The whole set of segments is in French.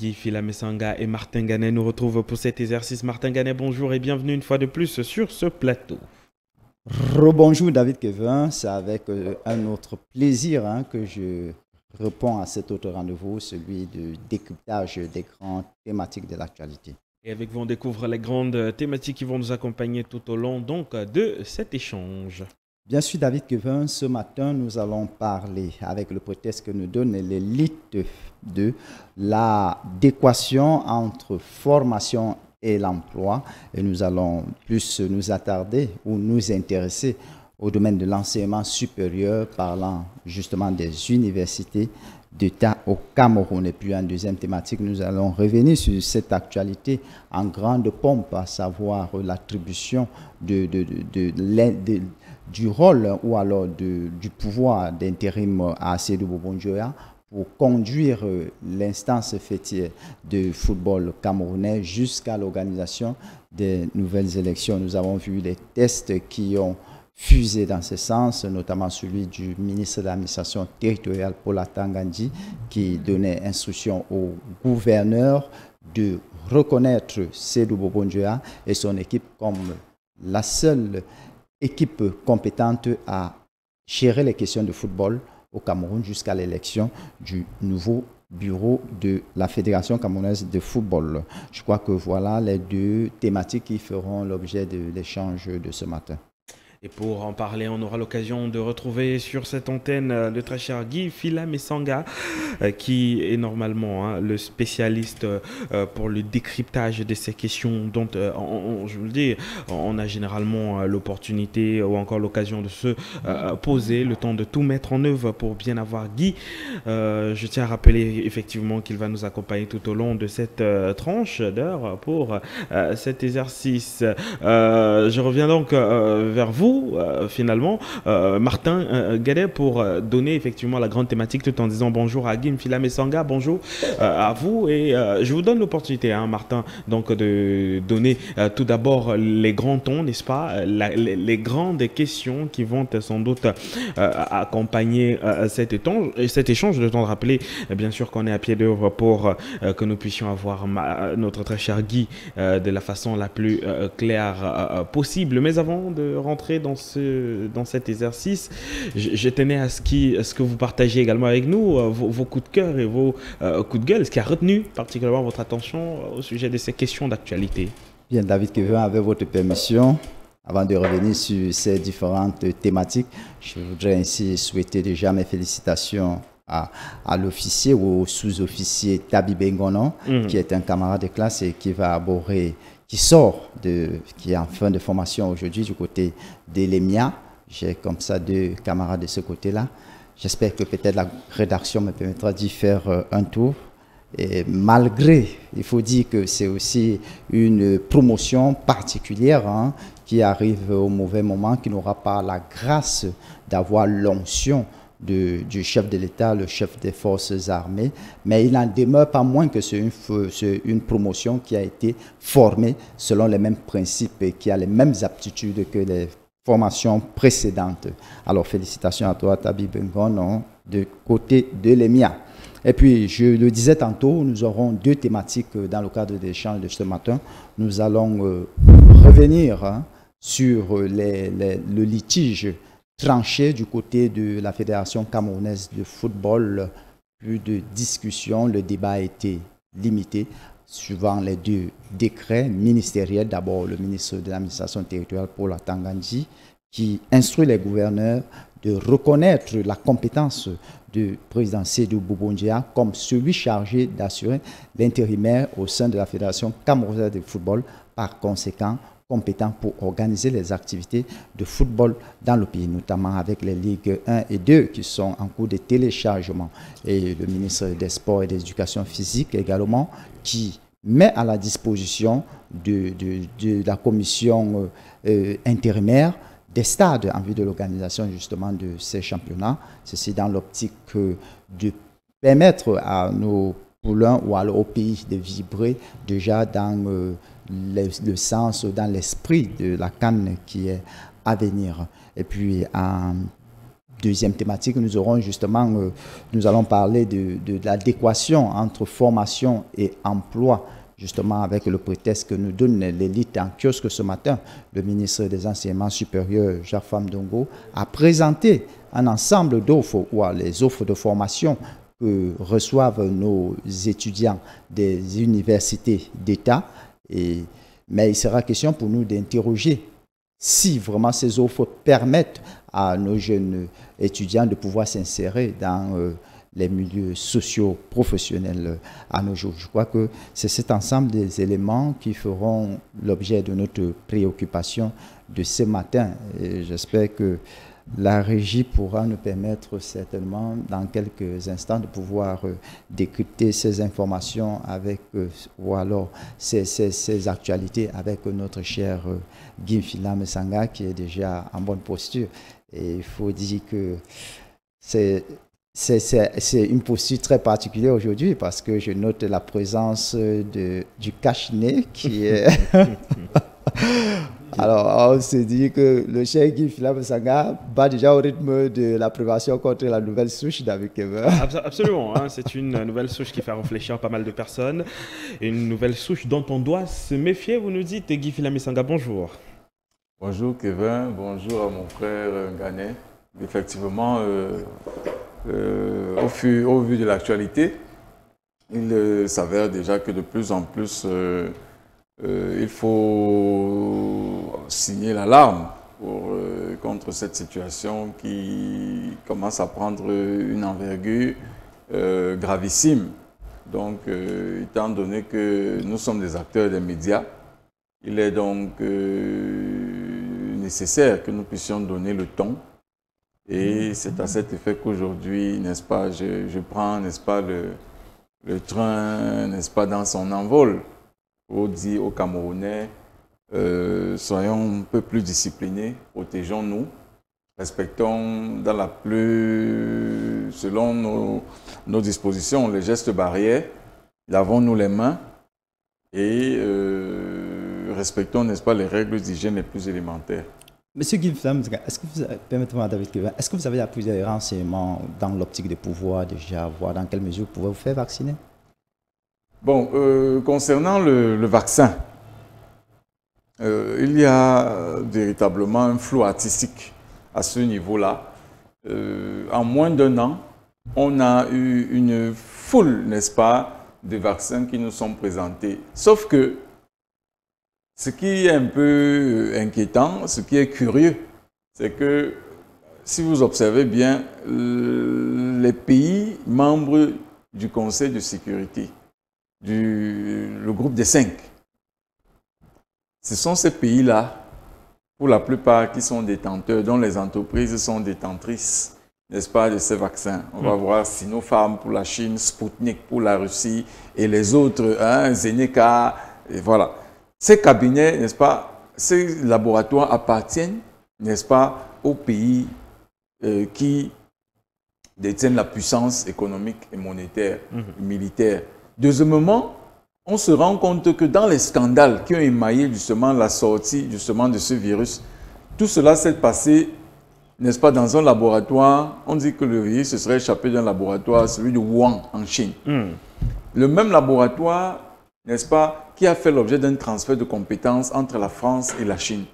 Guy Filamesanga et Martin Ganet nous retrouvent pour cet exercice. Martin Ganet, bonjour et bienvenue une fois de plus sur ce plateau. Rebonjour David Kevin, c'est avec un autre plaisir que je réponds à cet autre rendez-vous, celui de décryptage des grandes thématiques de l'actualité. Et avec vous, on découvre les grandes thématiques qui vont nous accompagner tout au long donc, de cet échange. Bien sûr David Kevin, ce matin nous allons parler avec le prétexte que nous donne l'élite de l'adéquation entre formation et l'emploi, et nous allons plus nous attarder ou nous intéresser au domaine de l'enseignement supérieur, parlant justement des universités d'État au Cameroun. Et puis en deuxième thématique, nous allons revenir sur cette actualité en grande pompe, à savoir l'attribution du rôle ou alors du pouvoir d'intérim à Seydou Bobondjoya pour conduire l'instance fêtière de football camerounais jusqu'à l'organisation des nouvelles élections. Nous avons vu les tests qui ont fusé dans ce sens, notamment celui du ministre de l'administration territoriale Paula Tangandji, qui donnait instruction au gouverneur de reconnaître Seydou Bobondjoya et son équipe comme la seule équipe compétente à gérer les questions de football au Cameroun jusqu'à l'élection du nouveau bureau de la Fédération camerounaise de football. Je crois que voilà les deux thématiques qui feront l'objet de l'échange de ce matin. Et pour en parler, on aura l'occasion de retrouver sur cette antenne le très cher Guy Filamesanga, qui est normalement le spécialiste pour le décryptage de ces questions dont, je vous le dis, on a généralement l'opportunité ou encore l'occasion de se poser, le temps de tout mettre en œuvre pour bien avoir Guy. Je tiens à rappeler effectivement qu'il va nous accompagner tout au long de cette tranche d'heure pour cet exercice. Je reviens donc vers vous. Finalement, Martin Ganet, pour donner effectivement la grande thématique tout en disant bonjour à Guy Filamesanga, bonjour à vous, et je vous donne l'opportunité, Martin, donc de donner tout d'abord les grands tons, n'est-ce pas, les grandes questions qui vont sans doute accompagner cet échange, le temps de rappeler bien sûr qu'on est à pied d'œuvre pour que nous puissions avoir notre très cher Guy de la façon la plus claire possible. Mais avant de rentrer dans cet exercice, je tenais à ce que vous partagiez également avec nous vos coups de cœur et vos coups de gueule, ce qui a retenu particulièrement votre attention au sujet de ces questions d'actualité. Bien, David Kevin, avec votre permission, avant de revenir sur ces différentes thématiques, je voudrais ainsi souhaiter déjà mes félicitations à l'officier ou au sous-officier Tabi Bengono, qui est un camarade de classe et qui va aborder, qui est en fin de formation aujourd'hui du côté de l'EMIA. J'ai comme ça deux camarades de ce côté-là. J'espère que peut-être la rédaction me permettra d'y faire un tour. Et malgré, il faut dire que c'est aussi une promotion particulière qui arrive au mauvais moment, qui n'aura pas la grâce d'avoir l'onction du chef de l'État, le chef des forces armées, mais il n'en demeure pas moins que c'est une promotion qui a été formée selon les mêmes principes et qui a les mêmes aptitudes que les formations précédentes. Alors félicitations à toi, Tabi Bengon, de côté de l'EMIA. Et puis, je le disais tantôt, nous aurons deux thématiques dans le cadre de l'échange de ce matin. Nous allons revenir sur le litige tranché du côté de la Fédération camerounaise de football. Plus de discussions, le débat a été limité suivant les deux décrets ministériels. D'abord, le ministre de l'administration territoriale, Paula Tangandji, qui instruit les gouverneurs de reconnaître la compétence du président Seydou Bobondjoya comme celui chargé d'assurer l'intérimaire au sein de la Fédération camerounaise de football, par conséquent compétent pour organiser les activités de football dans le pays, notamment avec les Ligues 1 et 2 qui sont en cours de téléchargement. Et le ministre des Sports et de l'Éducation physique également, qui met à la disposition de la commission intérimaire des stades en vue de l'organisation justement de ces championnats. Ceci dans l'optique de permettre à nos poulains ou au pays de vibrer déjà dans le sens, dans l'esprit de la CAN qui est à venir. Et puis en deuxième thématique, nous aurons justement, nous allons parler de l'adéquation entre formation et emploi, justement avec le prétexte que nous donne l'élite en kiosque ce matin. Le ministre des Enseignements supérieurs, Jacques Famdongo, a présenté un ensemble d'offres, ou les offres de formation que reçoivent nos étudiants des universités d'État. Mais il sera question pour nous d'interroger si vraiment ces offres permettent à nos jeunes étudiants de pouvoir s'insérer dans les milieux sociaux professionnels à nos jours. Je crois que c'est cet ensemble des éléments qui feront l'objet de notre préoccupation de ce matin. Et j'espère que la régie pourra nous permettre certainement dans quelques instants de pouvoir décrypter ces informations avec, ou alors ces actualités avec notre cher Guy Fila-Mesanga qui est déjà en bonne posture. Et il faut dire que c'est une posture très particulière aujourd'hui parce que je note la présence du cache-nez qui est... Alors, on se dit que le cher Guy Fila-Mesanga bat déjà au rythme de la prévention contre la nouvelle souche David Kevin. Absolument, hein, c'est une nouvelle souche qui fait réfléchir pas mal de personnes. Une nouvelle souche dont on doit se méfier, vous nous dites. Guy Fila-Mesanga, bonjour. Bonjour Kevin, bonjour à mon frère Ghané. Effectivement, au vu de l'actualité, il s'avère déjà que de plus en plus... il faut signer l'alarme contre cette situation qui commence à prendre une envergure gravissime. Donc, étant donné que nous sommes des acteurs des médias, il est donc nécessaire que nous puissions donner le ton. Et c'est à cet effet qu'aujourd'hui, n'est-ce pas, je prends, n'est-ce pas, le train, n'est-ce pas, dans son envol. On dit aux Camerounais, soyons un peu plus disciplinés, protégeons-nous, respectons selon nos dispositions les gestes barrières, lavons-nous les mains et respectons, n'est-ce pas, les règles d'hygiène les plus élémentaires. Monsieur Guy, permettez-moi, David Kevin, est-ce que vous avez appris des renseignements dans l'optique de pouvoir déjà voir dans quelle mesure vous pouvez vous faire vacciner? Bon, concernant le vaccin, il y a véritablement un flou artistique à ce niveau-là. En moins d'un an, on a eu une foule, n'est-ce pas, de vaccins qui nous sont présentés. Sauf que ce qui est un peu inquiétant, ce qui est curieux, c'est que si vous observez bien, les pays membres du Conseil de sécurité, le groupe des 5. Ce sont ces pays-là, pour la plupart, qui sont détenteurs, dont les entreprises sont détentrices, n'est-ce pas, de ces vaccins. On va voir Sinopharm pour la Chine, Sputnik pour la Russie et les autres, hein, Zeneca, et voilà. Ces cabinets, n'est-ce pas, ces laboratoires appartiennent, n'est-ce pas, aux pays qui détiennent la puissance économique et monétaire, militaire. Deuxièmement, on se rend compte que dans les scandales qui ont émaillé justement la sortie justement de ce virus, tout cela s'est passé, n'est-ce pas, dans un laboratoire. On dit que le virus se serait échappé d'un laboratoire, celui de Wuhan en Chine. Le même laboratoire, n'est-ce pas, qui a fait l'objet d'un transfert de compétences entre la France et la Chine.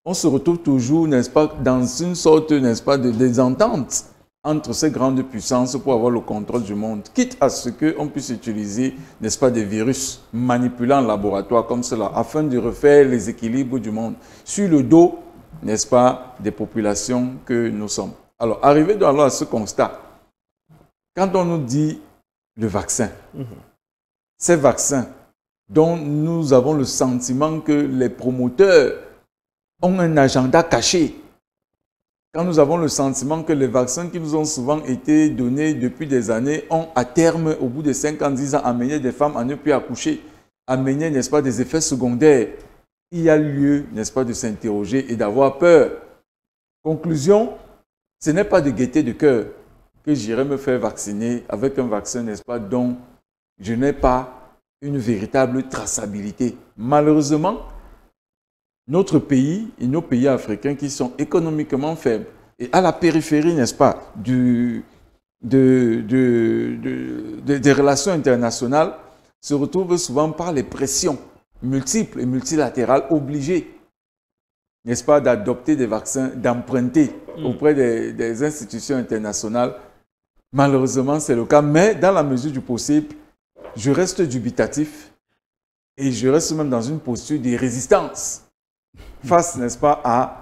On se retrouve toujours, n'est-ce pas, dans une sorte, n'est-ce pas, de désentente entre ces grandes puissances pour avoir le contrôle du monde, quitte à ce qu'on puisse utiliser, n'est-ce pas, des virus manipulant le laboratoire comme cela, afin de refaire les équilibres du monde sur le dos, n'est-ce pas, des populations que nous sommes. Alors, arrivé alors à ce constat, quand on nous dit le vaccin, ces vaccins dont nous avons le sentiment que les promoteurs ont un agenda caché, quand nous avons le sentiment que les vaccins qui nous ont souvent été donnés depuis des années ont à terme, au bout de 5 ans, 10 ans, amené des femmes à ne plus accoucher, amené, n'est-ce pas, des effets secondaires, il y a lieu, n'est-ce pas, de s'interroger et d'avoir peur. Conclusion, ce n'est pas de gaieté de cœur que j'irai me faire vacciner avec un vaccin, n'est-ce pas, dont je n'ai pas une véritable traçabilité. Malheureusement, notre pays et nos pays africains qui sont économiquement faibles et à la périphérie, n'est-ce pas, des relations internationales, se retrouvent souvent par les pressions multiples et multilatérales obligées, n'est-ce pas, d'adopter des vaccins, d'emprunter auprès des institutions internationales. Malheureusement, c'est le cas, mais dans la mesure du possible, je reste dubitatif et je reste même dans une posture de résistance face, n'est-ce pas, à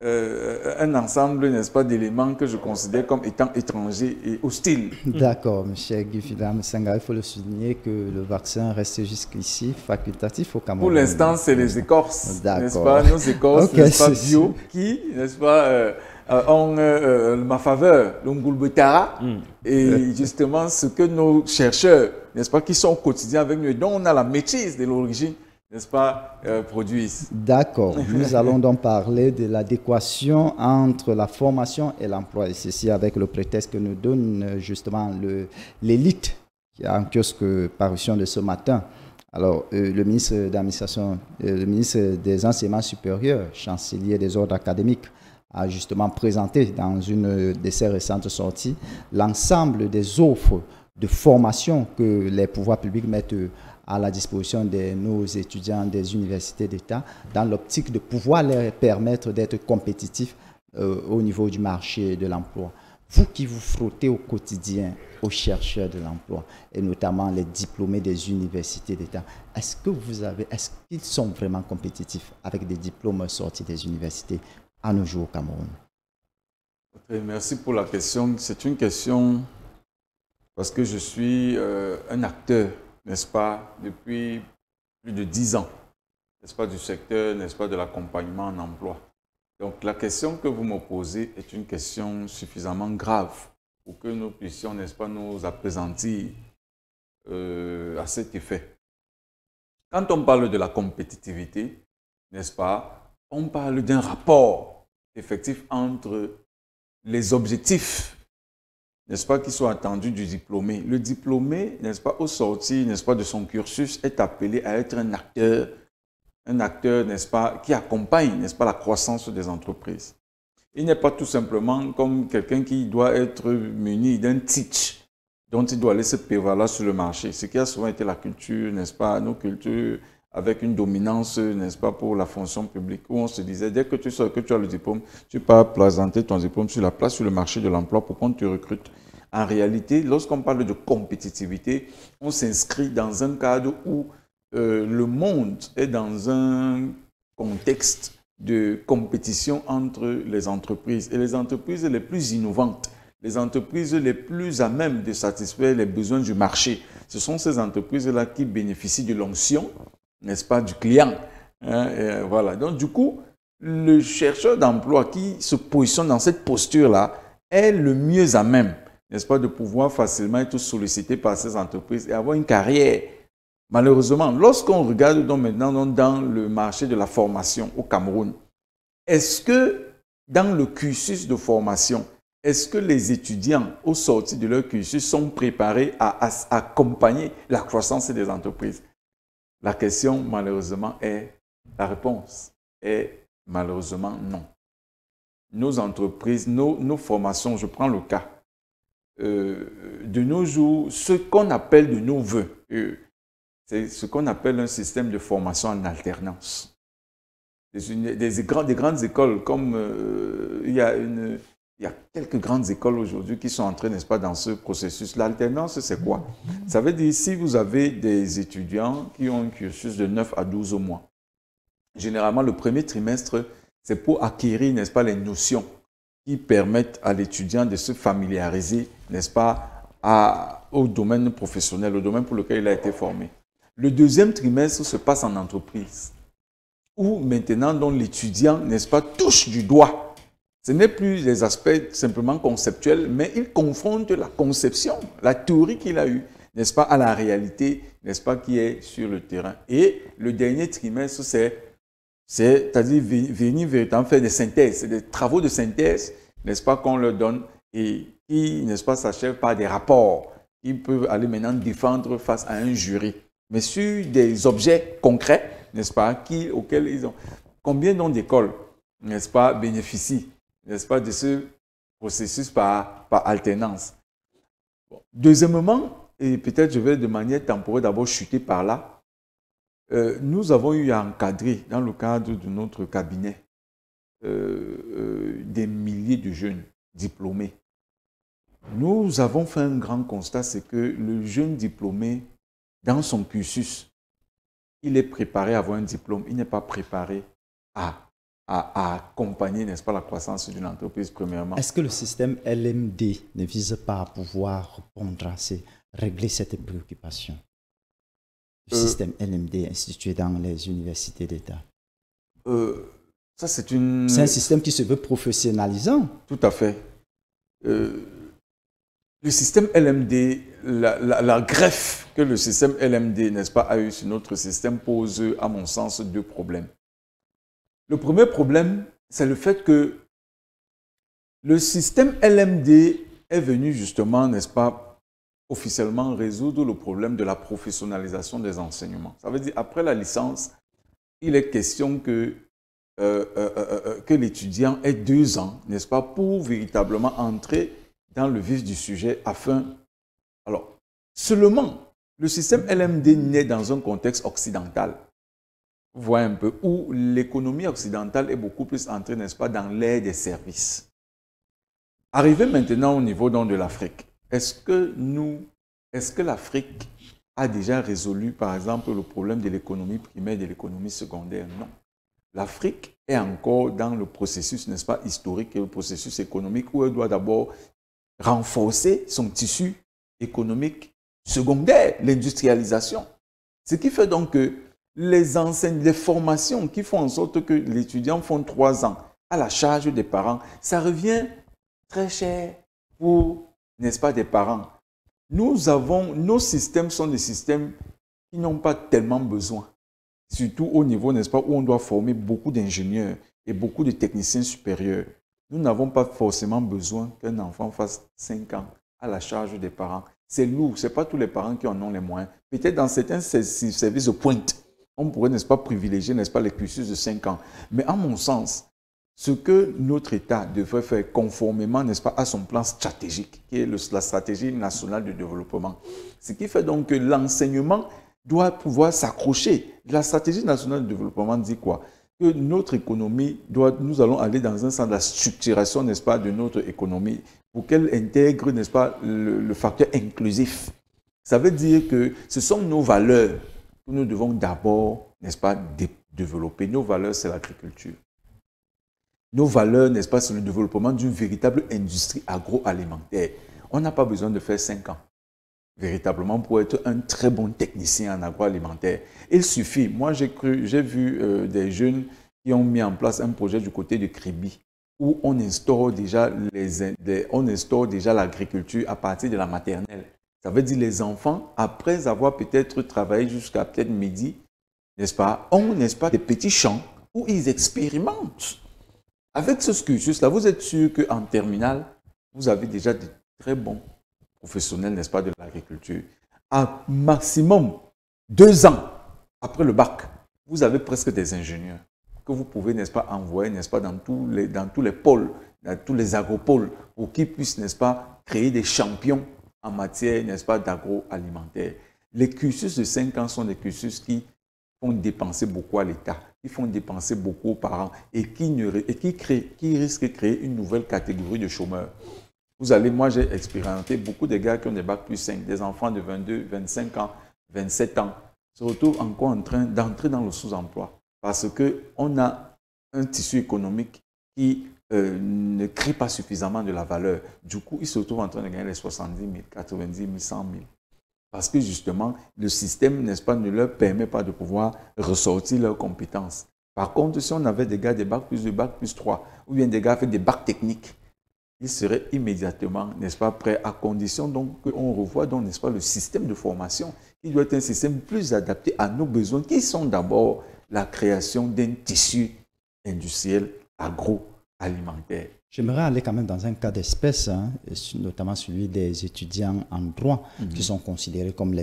un ensemble, n'est-ce pas, d'éléments que je considère comme étant étrangers et hostiles. D'accord, M. Guy Fila-Messenga, il faut le souligner que le vaccin reste jusqu'ici facultatif au Cameroun. Pour l'instant, c'est les écorces, n'est-ce pas, nos écorces, okay, n'est-ce pas, bio, qui, n'est-ce pas, ont ma faveur, l'Ongoulbetara, et justement ce que nos chercheurs, n'est-ce pas, qui sont au quotidien avec nous et dont on a la maîtrise de l'origine, n'est-ce pas, produisent. D'accord. Nous allons donc parler de l'adéquation entre la formation et l'emploi. Et ceci avec le prétexte que nous donne justement l'élite qui a en kiosque parution de ce matin. Alors, le ministre d'administration, le ministre des enseignements supérieurs, chancelier des ordres académiques, a justement présenté dans une de ses récentes sorties l'ensemble des offres de formation que les pouvoirs publics mettent à la disposition de nos étudiants des universités d'État dans l'optique de pouvoir leur permettre d'être compétitifs au niveau du marché de l'emploi. Vous qui vous frottez au quotidien aux chercheurs de l'emploi et notamment les diplômés des universités d'État, est-ce qu'ils sont vraiment compétitifs avec des diplômes sortis des universités à nos jours au Cameroun? Merci pour la question. C'est une question parce que je suis un acteur, n'est-ce pas, depuis plus de 10 ans, n'est-ce pas, du secteur, n'est-ce pas, de l'accompagnement en emploi. Donc, la question que vous me posez est une question suffisamment grave pour que nous puissions, n'est-ce pas, nous appesantir à cet effet. Quand on parle de la compétitivité, n'est-ce pas, on parle d'un rapport effectif entre les objectifs, n'est-ce pas, qui sont attendus du diplômé. Le diplômé, n'est-ce pas, au sortir, n'est-ce pas, de son cursus, est appelé à être un acteur, n'est-ce pas, qui accompagne, n'est-ce pas, la croissance des entreprises. Il n'est pas tout simplement comme quelqu'un qui doit être muni d'un titre dont il doit aller se prévaloir sur le marché. Ce qui a souvent été la culture, n'est-ce pas, nos cultures avec une dominance, n'est-ce pas, pour la fonction publique, où on se disait, dès que tu sors, que tu as le diplôme, tu peux présenter ton diplôme sur la place, sur le marché de l'emploi pour qu'on te recrute. En réalité, lorsqu'on parle de compétitivité, on s'inscrit dans un cadre où le monde est dans un contexte de compétition entre les entreprises. Et les entreprises les plus innovantes, les entreprises les plus à même de satisfaire les besoins du marché, ce sont ces entreprises-là qui bénéficient de l'onction, n'est-ce pas, du client. Voilà. Donc, du coup, le chercheur d'emploi qui se positionne dans cette posture-là est le mieux à même, n'est-ce pas, de pouvoir facilement être sollicité par ces entreprises et avoir une carrière. Malheureusement, lorsqu'on regarde donc maintenant dans le marché de la formation au Cameroun, est-ce que dans le cursus de formation, est-ce que les étudiants au sortir de leur cursus sont préparés à accompagner la croissance des entreprises? La question, malheureusement, la réponse est malheureusement non. Nos entreprises, nos formations, je prends le cas, de nos jours, ce qu'on appelle de nos voeux, c'est ce qu'on appelle un système de formation en alternance. Des grandes écoles, comme il y a quelques grandes écoles aujourd'hui qui sont entrées, n'est-ce pas, dans ce processus. L'alternance, c'est quoi? Ça veut dire, si vous avez des étudiants qui ont un cursus de 9 à 12 mois, généralement, le premier trimestre, c'est pour acquérir, n'est-ce pas, les notions qui permettent à l'étudiant de se familiariser, n'est-ce pas, au domaine professionnel, au domaine pour lequel il a été formé. Le deuxième trimestre se passe en entreprise, où maintenant, l'étudiant, n'est-ce pas, touche du doigt. Ce n'est plus les aspects simplement conceptuels, mais il confronte la conception, la théorie qu'il a eue, n'est-ce pas, à la réalité, n'est-ce pas, qui est sur le terrain. Et le dernier trimestre, c'est-à-dire venir véritablement faire des synthèses, des travaux de synthèse, n'est-ce pas, qu'on leur donne et qui, n'est-ce pas, s'achèvent par des rapports. Ils peuvent aller maintenant défendre face à un jury, mais sur des objets concrets, n'est-ce pas, auxquels ils ont. Combien d'écoles, n'est-ce pas, bénéficient, n'est-ce pas, de ce processus par alternance. Bon. Deuxièmement, et peut-être je vais de manière temporaire d'abord chuter par là, nous avons eu à encadrer, dans le cadre de notre cabinet, des milliers de jeunes diplômés. Nous avons fait un grand constat, c'est que le jeune diplômé, dans son cursus, il est préparé à avoir un diplôme, il n'est pas préparé à accompagner, n'est-ce pas, la croissance d'une entreprise, premièrement. Est-ce que le système LMD ne vise pas à pouvoir répondre à régler cette préoccupation? Le système LMD institué dans les universités d'État. Ça, c'est un système qui se veut professionnalisant. Tout à fait. Le système LMD, la greffe que le système LMD, n'est-ce pas, a eu sur notre système pose, à mon sens, deux problèmes. Le premier problème, c'est le fait que le système LMD est venu justement, n'est-ce pas, officiellement résoudre le problème de la professionnalisation des enseignements. Ça veut dire, après la licence, il est question que l'étudiant ait 2 ans, n'est-ce pas, pour véritablement entrer dans le vif du sujet afin... Alors, seulement, le système LMD naît dans un contexte occidental. Vous voyez un peu, où l'économie occidentale est beaucoup plus entrée, n'est-ce pas, dans l'ère des services. Arrivé maintenant au niveau donc, de l'Afrique, est-ce que l'Afrique a déjà résolu, par exemple, le problème de l'économie primaire et de l'économie secondaire? Non. L'Afrique est encore dans le processus, n'est-ce pas, historique et le processus économique où elle doit d'abord renforcer son tissu économique secondaire, l'industrialisation. Ce qui fait donc que les formations qui font en sorte que les étudiants font 3 ans à la charge des parents, ça revient très cher pour, n'est-ce pas, des parents. Nos systèmes sont des systèmes qui n'ont pas tellement besoin, surtout au niveau, n'est-ce pas, où on doit former beaucoup d'ingénieurs et beaucoup de techniciens supérieurs. Nous n'avons pas forcément besoin qu'un enfant fasse 5 ans à la charge des parents. C'est lourd, ce n'est pas tous les parents qui en ont les moyens. Peut-être dans certains services de pointe, on pourrait, n'est-ce pas, privilégier, n'est-ce pas, les cursus de 5 ans. Mais à mon sens, ce que notre État devrait faire conformément, n'est-ce pas, à son plan stratégique, qui est la stratégie nationale de développement. Ce qui fait donc que l'enseignement doit pouvoir s'accrocher. La stratégie nationale de développement dit quoi? Que notre économie nous allons aller dans un sens de la structuration, n'est-ce pas, de notre économie pour qu'elle intègre, n'est-ce pas, le facteur inclusif. Ça veut dire que ce sont nos valeurs que nous devons d'abord, n'est-ce pas, développer. Nos valeurs, c'est l'agriculture. Nos valeurs, n'est-ce pas, c'est le développement d'une véritable industrie agroalimentaire. On n'a pas besoin de faire 5 ans, véritablement, pour être un très bon technicien en agroalimentaire. Il suffit, moi j'ai vu des jeunes qui ont mis en place un projet du côté de Kribi, où on instaure déjà l'agriculture à partir de la maternelle. Ça veut dire les enfants, après avoir peut-être travaillé jusqu'à peut-être midi, n'est-ce pas, ont, n'est-ce pas, des petits champs où ils expérimentent. Avec ce cursus-là, vous êtes sûr qu'en terminale, vous avez déjà de très bons professionnels, n'est-ce pas, de l'agriculture. À maximum 2 ans après le bac, vous avez presque des ingénieurs que vous pouvez, n'est-ce pas, envoyer, n'est-ce pas, dans tous les pôles, dans tous les agropoles, pour qu'ils puissent, n'est-ce pas, créer des champions en matière, n'est-ce pas, d'agroalimentaire. Les cursus de 5 ans sont des cursus qui font dépenser beaucoup à l'État, qui font dépenser beaucoup aux parents et qui risquent de créer une nouvelle catégorie de chômeurs. Vous allez, moi j'ai expérimenté beaucoup de gars qui ont des bac plus 5, des enfants de 22, 25 ans, 27 ans, se retrouvent encore en train d'entrer dans le sous-emploi parce qu'on a un tissu économique qui ne crée pas suffisamment de la valeur. Du coup, ils se retrouvent en train de gagner les 70 000, 90 000, 100 000. Parce que justement, le système, n'est-ce pas, ne leur permet pas de pouvoir ressortir leurs compétences. Par contre, si on avait des gars des bac plus 3, ou bien des gars avec des bacs techniques, ils seraient immédiatement, n'est-ce pas, prêts, à condition donc qu'on revoie donc, n'est-ce pas, le système de formation, qui doit être un système plus adapté à nos besoins, qui sont d'abord la création d'un tissu industriel agroalimentaire. J'aimerais aller quand même dans un cas d'espèce, hein, notamment celui des étudiants en droit, qui sont considérés comme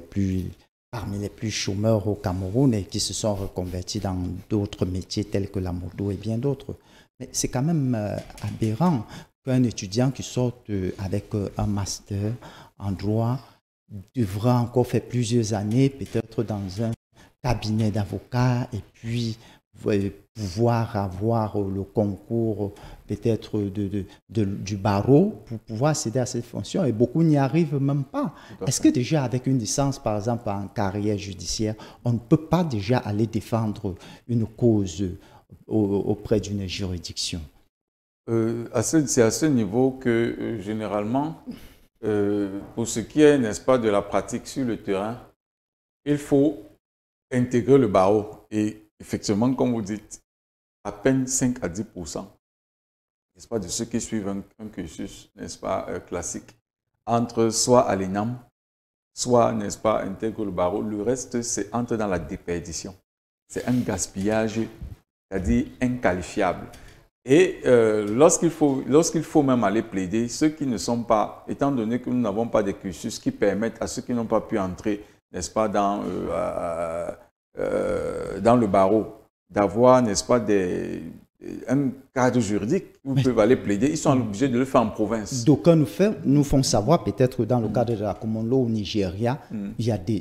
parmi les plus chômeurs au Cameroun et qui se sont reconvertis dans d'autres métiers tels que la moto et bien d'autres. Mais c'est quand même aberrant qu'un étudiant qui sort avec un master en droit devra encore faire plusieurs années, peut-être dans un cabinet d'avocat, et puis pouvoir avoir le concours peut-être du barreau pour pouvoir accéder à cette fonction, et beaucoup n'y arrivent même pas. Est-ce que déjà avec une licence, par exemple en carrière judiciaire, on ne peut pas déjà aller défendre une cause auprès d'une juridiction? C'est à ce niveau que généralement, pour ce qui est, n'est-ce pas, de la pratique sur le terrain, il faut intégrer le barreau. Et effectivement, comme vous dites, à peine 5 à 10%, n'est-ce pas, de ceux qui suivent un cursus, n'est-ce pas, classique, entre soit à l'ENAM, soit, n'est-ce pas, intègre le barreau. Le reste, c'est entre dans la déperdition. C'est un gaspillage, c'est-à-dire inqualifiable. Et lorsqu'il faut même aller plaider, ceux qui ne sont pas, étant donné que nous n'avons pas de cursus qui permettent à ceux qui n'ont pas pu entrer, n'est-ce pas, dans le barreau, d'avoir, n'est-ce pas, un cadre juridique où ils peuvent aller plaider, ils sont obligés de le faire en province. D'aucuns nous font savoir, peut-être dans le cadre de la common law au Nigeria,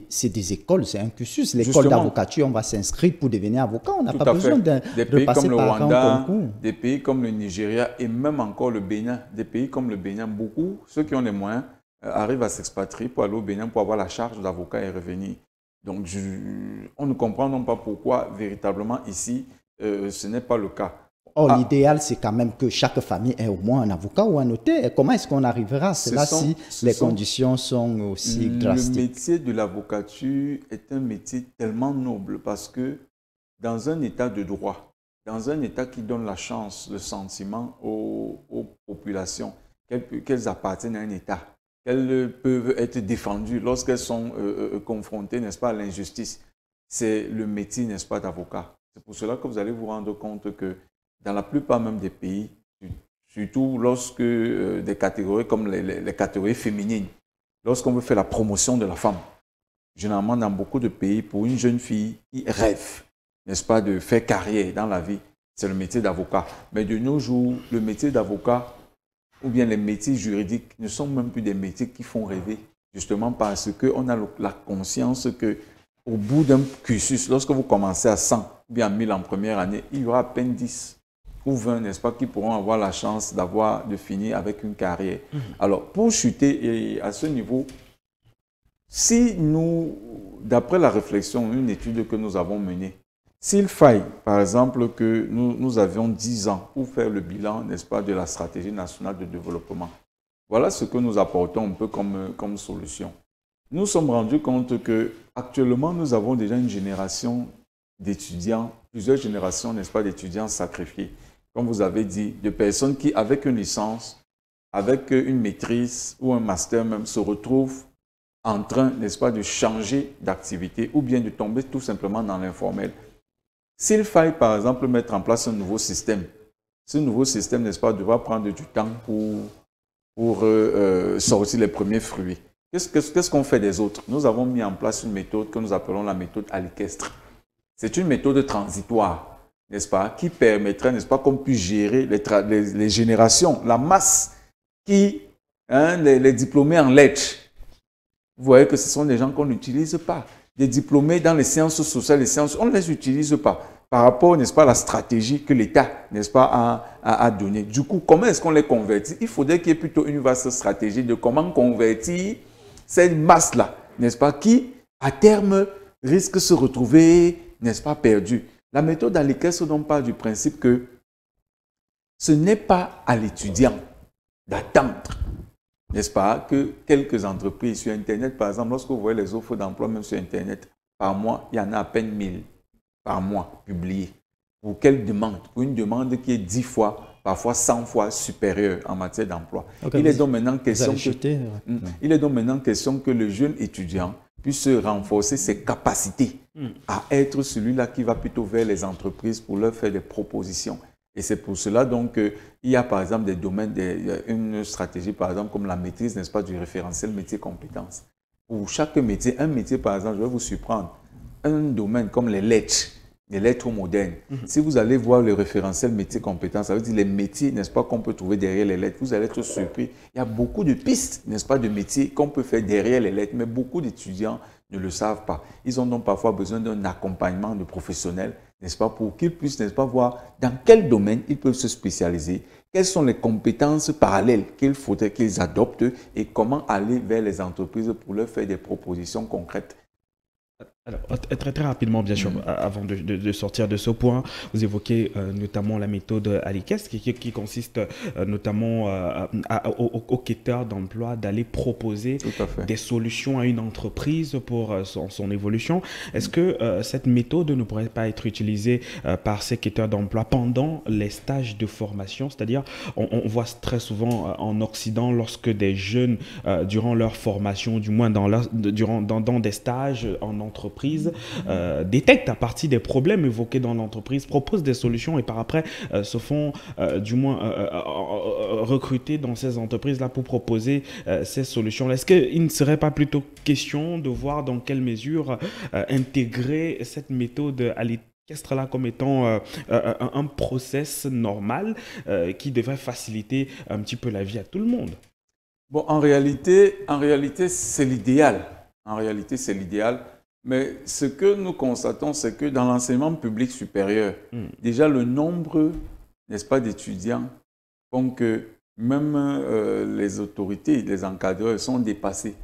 c'est des écoles, c'est un cursus. L'école d'avocature, on va s'inscrire pour devenir avocat, on n'a pas besoin de passer par un concours. Des pays comme le Nigeria et même encore le Bénin, des pays comme le Bénin, beaucoup, ceux qui ont les moyens, arrivent à s'expatrier pour aller au Bénin pour avoir la charge d'avocat et revenir. Donc, on ne comprend non pas pourquoi, véritablement, ici, ce n'est pas le cas. Or, l'idéal, c'est quand même que chaque famille ait au moins un avocat ou un notaire. Et comment est-ce qu'on arrivera à cela si les conditions sont aussi drastiques? Le métier de l'avocature est un métier tellement noble parce que dans un état de droit, dans un état qui donne la chance, le sentiment aux populations qu'elles appartiennent à un état, qu'elles peuvent être défendues lorsqu'elles sont confrontées, n'est-ce pas, à l'injustice, c'est le métier, n'est-ce pas, d'avocat. C'est pour cela que vous allez vous rendre compte que dans la plupart même des pays, surtout lorsque des catégories comme les catégories féminines, lorsqu'on veut faire la promotion de la femme, généralement dans beaucoup de pays, pour une jeune fille qui rêve, n'est-ce pas, de faire carrière dans la vie, c'est le métier d'avocat. Mais de nos jours, le métier d'avocat ou bien les métiers juridiques ne sont même plus des métiers qui font rêver, justement parce qu'on a la conscience qu'au bout d'un cursus, lorsque vous commencez à 100 ou bien à 1000 en première année, il y aura à peine 10 ou 20, n'est-ce pas, qui pourront avoir la chance de finir avec une carrière. Alors, pour chuter à ce niveau, si nous, d'après la réflexion, une étude que nous avons menée, s'il faille, par exemple, que nous avions 10 ans pour faire le bilan, n'est-ce pas, de la stratégie nationale de développement, voilà ce que nous apportons un peu comme solution. Nous sommes rendus compte qu'actuellement, nous avons déjà une génération d'étudiants, plusieurs générations, n'est-ce pas, d'étudiants sacrifiés. Comme vous avez dit, de personnes qui, avec une licence, avec une maîtrise ou un master même, se retrouvent en train, n'est-ce pas, de changer d'activité ou bien de tomber tout simplement dans l'informel. S'il faille, par exemple, mettre en place un nouveau système, ce nouveau système, n'est-ce pas, devra prendre du temps pour sortir les premiers fruits. Qu'est-ce qu'on fait des autres? Nous avons mis en place une méthode que nous appelons la méthode Alicestre. C'est une méthode transitoire, n'est-ce pas, qui permettrait, n'est-ce pas, qu'on puisse gérer les générations, la masse qui, les diplômés en lettres. Vous voyez que ce sont des gens qu'on n'utilise pas. Des diplômés dans les sciences sociales, les sciences, on ne les utilise pas par rapport, n'est-ce pas, à la stratégie que l'État, n'est-ce pas, a donnée. Du coup, comment est-ce qu'on les convertit? Il faudrait qu'il y ait plutôt une vaste stratégie de comment convertir cette masse-là, n'est-ce pas, qui, à terme, risque de se retrouver, n'est-ce pas, perdue. La méthode Alicestre donc part du principe que ce n'est pas à l'étudiant d'attendre, n'est-ce pas, que quelques entreprises sur Internet, par exemple, lorsque vous voyez les offres d'emploi même sur Internet, par mois, il y en a à peine 1000 par mois publiées. Pour quelle demande? Pour une demande qui est 10 fois, parfois 100 fois supérieure en matière d'emploi. Okay, il est donc maintenant question que le jeune étudiant puisse renforcer ses capacités à être celui-là qui va plutôt vers les entreprises pour leur faire des propositions. Et c'est pour cela donc il y a par exemple des domaines, une stratégie par exemple comme la maîtrise, n'est-ce pas, du référentiel métier-compétences. Pour chaque métier, un métier par exemple, je vais vous surprendre, un domaine comme les lettres, les lettres modernes. Si vous allez voir le référentiel métier compétences, ça veut dire les métiers, n'est-ce pas, qu'on peut trouver derrière les lettres. Vous allez être surpris. Il y a beaucoup de pistes, n'est-ce pas, de métiers qu'on peut faire derrière les lettres, mais beaucoup d'étudiants ne le savent pas. Ils ont donc parfois besoin d'un accompagnement de professionnels, n'est-ce pas, pour qu'ils puissent, n'est-ce pas, voir dans quel domaine ils peuvent se spécialiser, quelles sont les compétences parallèles qu'il faudrait qu'ils adoptent et comment aller vers les entreprises pour leur faire des propositions concrètes. Alors, très rapidement, bien sûr, avant de sortir de ce point, vous évoquez notamment la méthode ALICES qui consiste notamment au quêteur d'emploi d'aller proposer des solutions à une entreprise pour son évolution. Est-ce que cette méthode ne pourrait pas être utilisée par ces quêteurs d'emploi pendant les stages de formation? C'est-à-dire, on voit très souvent en Occident, lorsque des jeunes, durant leur formation, du moins dans des stages en entreprise, détectent à partir des problèmes évoqués dans l'entreprise, proposent des solutions et par après se font du moins recruter dans ces entreprises-là pour proposer ces solutions. Est-ce qu'il ne serait pas plutôt question de voir dans quelle mesure intégrer cette méthode à là comme étant un process normal qui devrait faciliter un petit peu la vie à tout le monde? Bon, en réalité, c'est l'idéal. En réalité, c'est l'idéal. Mais ce que nous constatons, c'est que dans l'enseignement public supérieur, déjà le nombre, n'est-ce pas, d'étudiants font que même les autorités, les encadreurs sont dépassés.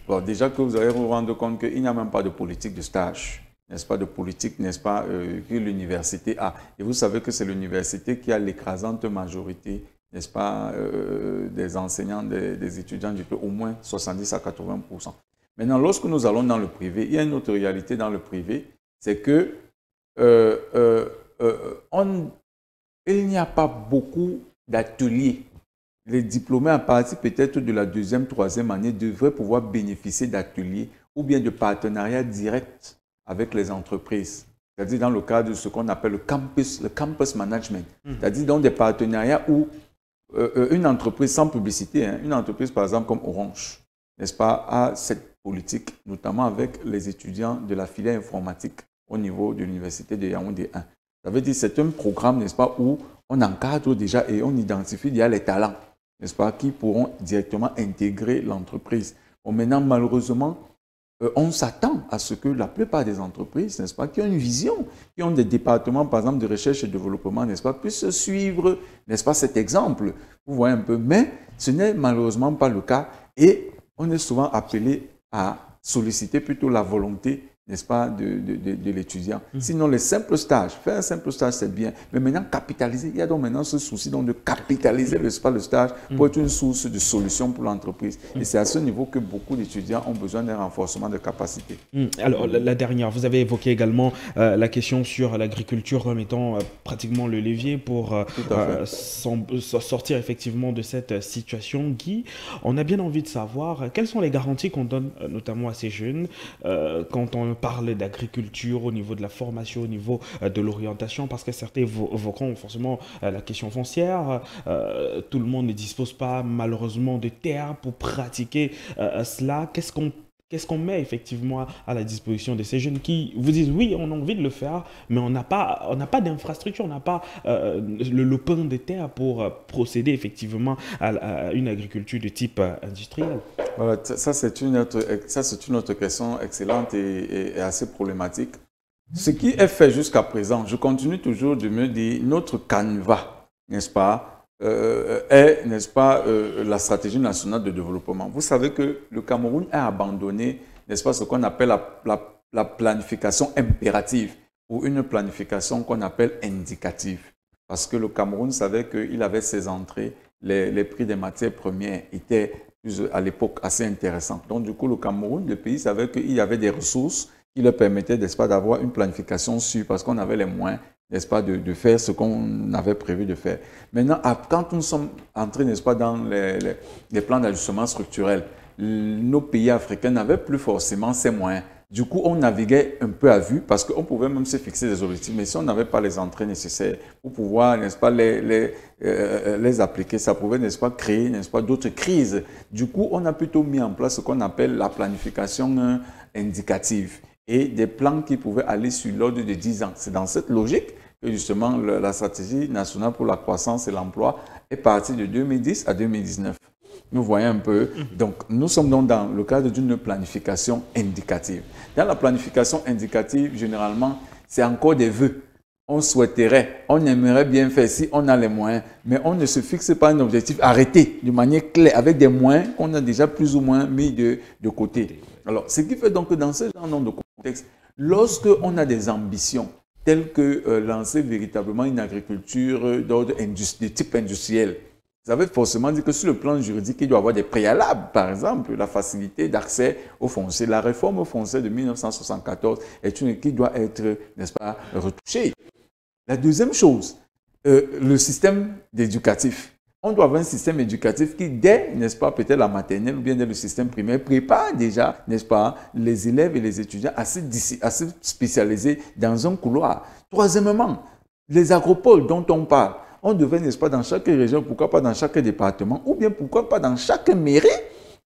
Bon, déjà que vous allez vous rendre compte qu'il n'y a même pas de politique de stage, n'est-ce pas, de politique, n'est-ce pas, que l'université a. Et vous savez que c'est l'université qui a l'écrasante majorité, n'est-ce pas, des enseignants, des étudiants du pays, au moins 70 à 80%. Maintenant, lorsque nous allons dans le privé, il y a une autre réalité dans le privé, c'est que il n'y a pas beaucoup d'ateliers. Les diplômés à partir peut-être de la deuxième, troisième année devraient pouvoir bénéficier d'ateliers ou bien de partenariats directs avec les entreprises. C'est-à-dire dans le cadre de ce qu'on appelle le campus management. C'est-à-dire dans des partenariats où une entreprise, sans publicité, une entreprise par exemple comme Orange, n'est-ce pas, a cette politique, notamment avec les étudiants de la filière informatique au niveau de l'université de Yaoundé 1. Ça veut dire que c'est un programme, n'est-ce pas, où on encadre déjà et on identifie déjà les talents, n'est-ce pas, qui pourront directement intégrer l'entreprise. Bon, maintenant, malheureusement, on s'attend à ce que la plupart des entreprises, n'est-ce pas, qui ont une vision, qui ont des départements, par exemple, de recherche et développement, n'est-ce pas, puissent suivre, n'est-ce pas, cet exemple. Vous voyez un peu, mais ce n'est malheureusement pas le cas et on est souvent appelé à solliciter plutôt la volonté, n'est-ce pas, de l'étudiant. Sinon, les simples stages, faire un simple stage, c'est bien. Mais maintenant, capitaliser, il y a donc maintenant ce souci donc, de capitaliser le stage pour être une source de solution pour l'entreprise. Et c'est à ce niveau que beaucoup d'étudiants ont besoin d'un renforcement de capacité. Alors, la dernière, vous avez évoqué également la question sur l'agriculture remettant pratiquement le levier pour sortir effectivement de cette situation. Guy, on a bien envie de savoir quelles sont les garanties qu'on donne notamment à ces jeunes quand on parle d'agriculture, au niveau de la formation, au niveau de l'orientation, parce que certains évoqueront forcément la question foncière. Tout le monde ne dispose pas malheureusement de terre pour pratiquer cela. Qu'est-ce qu'on met effectivement à la disposition de ces jeunes qui vous disent oui, on a envie de le faire, mais on n'a pas d'infrastructure, on n'a pas le lopin de terre pour procéder effectivement à une agriculture de type industriel. Voilà, ça c'est une autre question excellente et assez problématique. Ce qui est fait jusqu'à présent, je continue toujours de me dire, notre canevas, n'est-ce pas, est, n'est-ce pas, la stratégie nationale de développement. Vous savez que le Cameroun a abandonné, n'est-ce pas, ce qu'on appelle la planification impérative ou une planification qu'on appelle indicative. Parce que le Cameroun savait qu'il avait ses entrées, les prix des matières premières étaient à l'époque assez intéressants. Donc du coup, le Cameroun, le pays, savait qu'il y avait des ressources qui leur permettaient, n'est-ce pas, d'avoir une planification sûre parce qu'on avait les moyens, n'est-ce pas, de faire ce qu'on avait prévu de faire. Maintenant, quand nous sommes entrés, n'est-ce pas, dans les plans d'ajustement structurel, nos pays africains n'avaient plus forcément ces moyens. Du coup, on naviguait un peu à vue parce qu'on pouvait même se fixer des objectifs. Mais si on n'avait pas les entrées nécessaires pour pouvoir, n'est-ce pas, les appliquer, ça pouvait, n'est-ce pas, créer, n'est-ce pas, d'autres crises. Du coup, on a plutôt mis en place ce qu'on appelle la planification indicative. et des plans qui pouvaient aller sur l'ordre de 10 ans. C'est dans cette logique que justement la stratégie nationale pour la croissance et l'emploi est partie de 2010 à 2019. Nous voyons un peu. Donc, nous sommes donc dans le cadre d'une planification indicative. Dans la planification indicative, généralement, c'est encore des vœux. On souhaiterait, on aimerait bien faire si on a les moyens, mais on ne se fixe pas un objectif arrêté de manière claire avec des moyens qu'on a déjà plus ou moins mis de côté. Alors, ce qui fait donc que dans ce genre de contexte, lorsque on a des ambitions telles que lancer véritablement une agriculture d'ordre de type industriel, ça veut forcément dire que sur le plan juridique, il doit y avoir des préalables. Par exemple, la facilité d'accès au foncier. La réforme foncière de 1974 est une qui doit être, n'est-ce pas, retouchée. La deuxième chose, le système éducatif. On doit avoir un système éducatif qui, dès, n'est-ce pas, peut-être la maternelle ou bien dès le système primaire, prépare déjà, n'est-ce pas, les élèves et les étudiants assez spécialisés dans un couloir. Troisièmement, les agropoles dont on parle. On devait, n'est-ce pas, dans chaque région, pourquoi pas dans chaque département, ou bien pourquoi pas dans chaque mairie,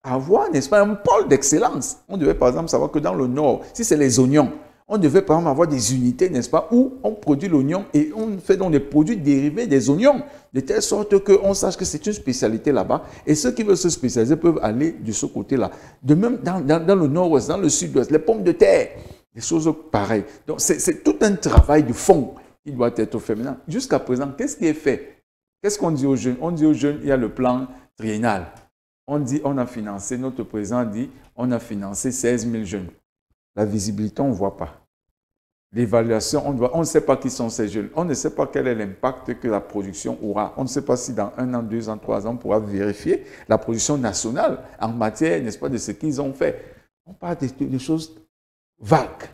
avoir, n'est-ce pas, un pôle d'excellence. On devait, par exemple, savoir que dans le Nord, si c'est les oignons, on devait, par exemple, avoir des unités, n'est-ce pas, où on produit l'oignon et on fait donc des produits dérivés des oignons, de telle sorte qu'on sache que c'est une spécialité là-bas. Et ceux qui veulent se spécialiser peuvent aller de ce côté-là. De même, dans le Nord-Ouest, dans le Sud-Ouest, les pommes de terre, des choses pareilles. Donc, c'est tout un travail de fond qui doit être fait maintenant. Jusqu'à présent, qu'est-ce qui est fait? Qu'est-ce qu'on dit aux jeunes? On dit aux jeunes, il y a le plan triennal. On dit, on a financé, notre président dit, on a financé 16 000 jeunes. La visibilité, on ne voit pas. L'évaluation, on ne sait pas qui sont ces jeunes. On ne sait pas quel est l'impact que la production aura. On ne sait pas si dans 1 an, 2 ans, 3 ans, on pourra vérifier la production nationale en matière, n'est-ce pas, de ce qu'ils ont fait. On parle de choses vagues.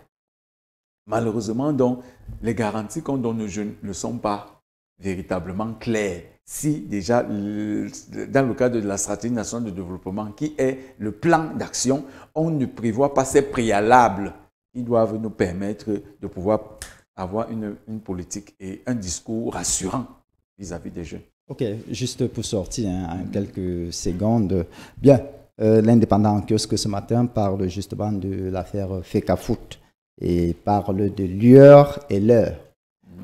Malheureusement, donc, les garanties qu'on donne aux jeunes ne sont pas véritablement claires. Si déjà, dans le cadre de la stratégie nationale de développement, qui est le plan d'action, on ne prévoit pas ces préalables qui doivent nous permettre de pouvoir avoir une politique et un discours rassurant vis-à-vis des jeunes. Ok, juste pour sortir en quelques secondes. Bien, l'indépendant en kiosque ce matin parle justement de l'affaire FECAFOOT et parle de l'heure et l'heure.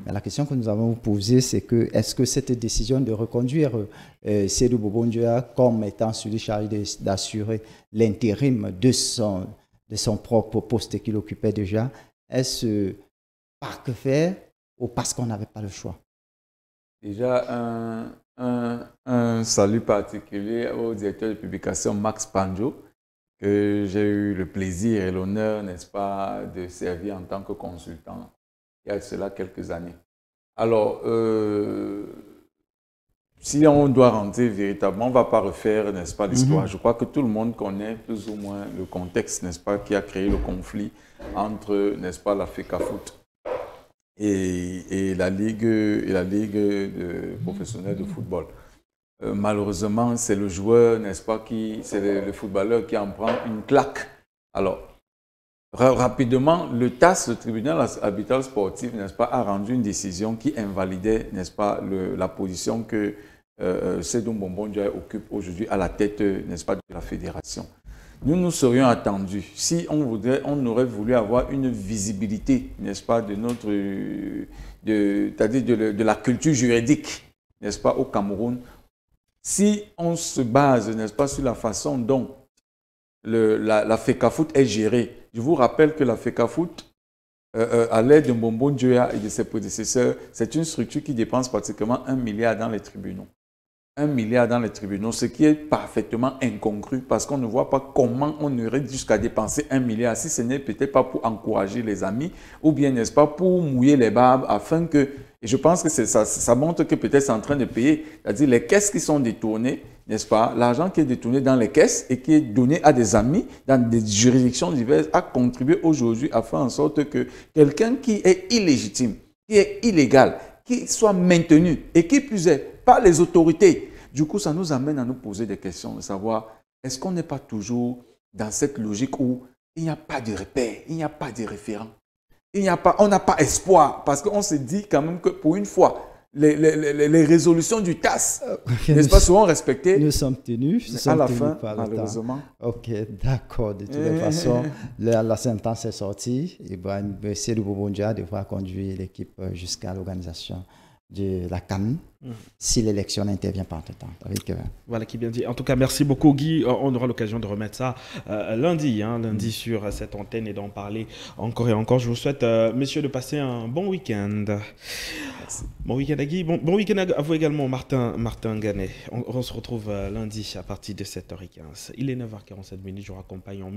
Mais la question que nous avons posée, c'est que est-ce que cette décision de reconduire Seydou Bobondjoa comme étant celui chargé d'assurer l'intérim de son propre poste qu'il occupait déjà, est-ce par que faire ou parce qu'on n'avait pas le choix? Déjà, un salut particulier au directeur de publication Max Panjo, que j'ai eu le plaisir et l'honneur, n'est-ce pas, de servir en tant que consultant il y a cela quelques années. Alors, si on doit rentrer véritablement, on ne va pas refaire, n'est-ce pas, l'histoire. Je crois que tout le monde connaît plus ou moins le contexte, n'est-ce pas, qui a créé le conflit entre, n'est-ce pas, la FECAFOOT et la Ligue professionnelle de football. Malheureusement, c'est le joueur, n'est-ce pas, c'est le footballeur qui en prend une claque. Alors, rapidement, le TAS, le tribunal arbitral sportif, n'est-ce pas, a rendu une décision qui invalidait, n'est-ce pas, la position que Seydou Bobondjoa occupe aujourd'hui à la tête, n'est-ce pas, de la fédération. Nous nous serions attendus, si on aurait voulu avoir une visibilité, n'est-ce pas, de notre, c'est-à-dire de la culture juridique, n'est-ce pas, au Cameroun. Si on se base, n'est-ce pas, sur la façon dont la FECAFOOT est gérée. Je vous rappelle que la FECAFOOT, à l'aide de Bobondjoa et de ses prédécesseurs, c'est une structure qui dépense pratiquement 1 milliard dans les tribunaux. 1 milliard dans les tribunaux, ce qui est parfaitement incongru parce qu'on ne voit pas comment on aurait jusqu'à dépenser 1 milliard si ce n'est peut-être pas pour encourager les amis ou bien, n'est-ce pas, pour mouiller les barbes afin que, et je pense que ça montre que peut-être c'est en train de payer, c'est-à-dire les caisses qui sont détournées, n'est-ce pas, l'argent qui est détourné dans les caisses et qui est donné à des amis dans des juridictions diverses a contribué aujourd'hui à faire en sorte que quelqu'un qui est illégitime, qui est illégal, qui soit maintenu et qui plus est par les autorités. Du coup, ça nous amène à nous poser des questions, de savoir, est-ce qu'on n'est pas toujours dans cette logique où il n'y a pas de repère, il n'y a pas de référent, on n'a pas espoir, parce qu'on se dit quand même que pour une fois, les résolutions du TAS, n'est-ce pas, souvent respectées. Nous sommes tenus. À la fin, malheureusement. Ok, d'accord. De toutes les façons, la sentence est sortie. Ibrahim Seydou Bobondia devra conduire l'équipe jusqu'à l'organisation de la CAN si l'élection n'intervient pas entre-temps. Voilà qui bien dit. En tout cas, merci beaucoup Guy. On aura l'occasion de remettre ça lundi sur cette antenne et d'en parler encore et encore. Je vous souhaite, messieurs, de passer un bon week-end. Merci. Bon week-end à Guy. Bon week-end à vous également, Martin Ganet. On se retrouve lundi à partir de 7h15. Il est 9h47, je vous raccompagne en musique.